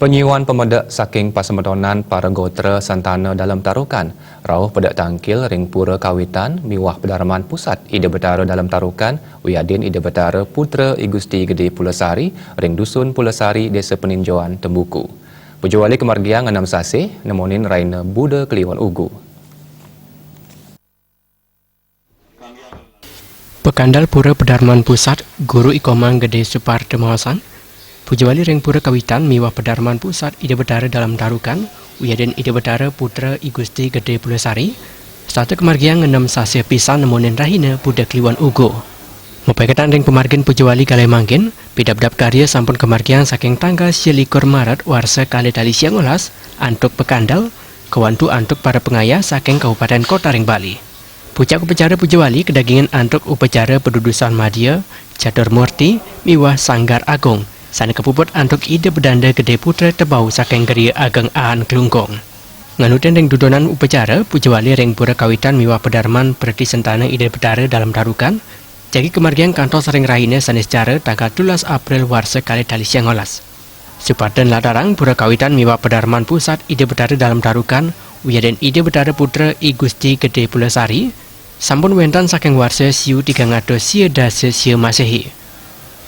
Penyuan pemedak saking pasemetonan para gotra santana dalam tarukan. Rauh pedak tangkil ring pura kawitan miwah Pedarman Pusat Ida Betara dalam tarukan Uyadin Ida Betara Putra I Gusti Gede Pulasari ring dusun Pulasari Desa Peninjauan Tembuku. Pujawali kemargiang 6 sasih nemonin Raina Buda Kliwon Ugu. Pekandal Pura Pedarman Pusat Guru Ikomang Gede Suparto Mahasan Pujawali ring pura kawitan miwah Pedarman Pusat Ida Betara dalam tarukan Uyadin Ida Betara Putra I Gusti Gede Pulasari satu kemargiang 6 sasih pisan nemonin Rahina Buda Kliwon Ugu. Mepekatan ring pemargin Pujawali Galai Mangkin bidap-dap karya sampun kemargiang saking tanggal 21 Maret warsa kali tali siang olas antuk pekandal kewantu antuk para pengayah saking Kabupaten Kota ring Bali. Pucak upacara Pujawali kedagingan antuk upacara pedudusan Madya Catur Murti miwah Sanggar Agung sana kepuput antuk Ida Bedanda Gede Putra Tebau saking geria Ageng Aan Kelungkong. Nganutin ring dudonan upacara Pujawali ring pura kawitan miwah Pedarman Perti Sentana Ida Betara dalam tarukan jagi kemargiang kantos ring raine sanes cara tanggal 12 April warsa kali tali siang olas. Supaden latarang pura kawitan miwah Pedarman Pusat Ida Betara dalam tarukan Uyadin Ida Betara Putra I Gusti Gede Pulasari sampun wentan saking warsa siu 300 sia dasa sia Masehi.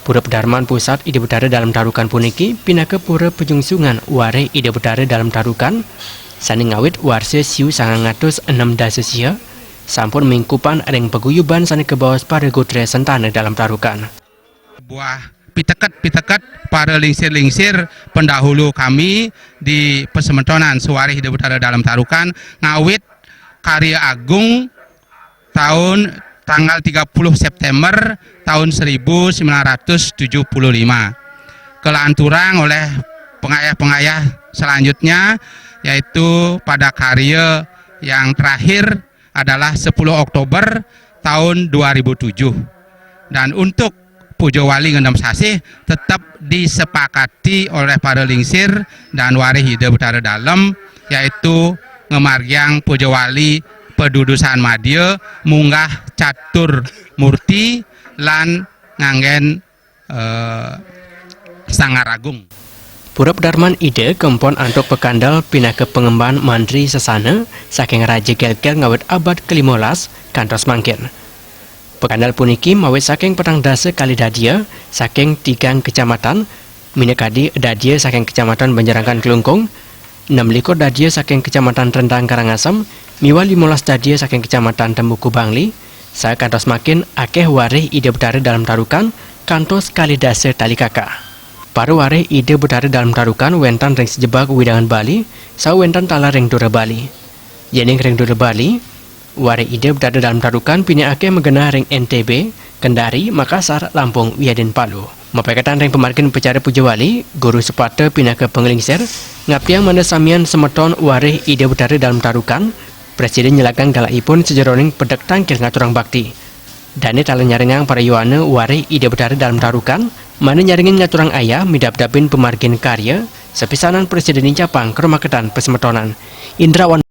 Pura Pedarman Pusat Ida Betara dalam tarukan puniki pinaka pura pejungsungan ware Ida Betara dalam tarukan saning ngawit warsa siu 906 dasa sia sampun mingkupan ring paguyuban sana kebawas para gotre sentana dalam tarukan. Buah pitekat para lingsir-lingsir pendahulu kami di Pasemetonan Suwarih Ida Betara dalam tarukan ngawit karya agung tahun tanggal 30 September tahun 1975 kelanturang oleh pengayah-pengayah selanjutnya yaitu pada karya yang terakhir adalah 10 Oktober tahun 2007 dan untuk Pujawali ngendam sasih tetap disepakati oleh para lingsir dan warih Ida Betara dalam yaitu ngemargiang Pujawali pedudusan Madya munggah Catur Murti lan nganggen Sanggar Agung. Pura Pedarman Ida kempon antuk pekandal pinaka pengemban mandri sesana saking Raja Gelgel ngawit abad ke-15 kantos mangkin. Pekandal puniki mawit saking petang dasa kali dadia saking 3 kecamatan minakadi dadia saking kecamatan Banjarangkan Kelungkung 6 likur dadia saking kecamatan Rendang Karangasem miwah 15 dadia saking kecamatan Tembuku Bangli saya kantos makin akeh warih Ida Betara dalam tarukan kantos kali dasa tali kakak. Para warih Ida Betara dalam tarukan wentan ring sejebak widangan Bali sa wentan tala ring Dura Bali. Jening ring Dura Bali warih Ida Betara dalam tarukan pina akeh megena ring NTB, Kendari, Makassar, Lampung, Uyadin, Palu. Mapekatan ring pemargin upacara Pujawali, Guru Sepata pinaka pengelingser, ngapiang mana samian semeton warih Ida Betara dalam tarukan, Presiden nyelakan galaipun sejeroning pedak tangkil ngaturang bakti. Dane tala nyaringang para yuana warih Ida Betara dalam tarukan, mana nyaringin ngaturang ayah midap-dapin pemargin karya, sepisanan Presiden Capang ke rumah ketan pesemetonan. Indrawan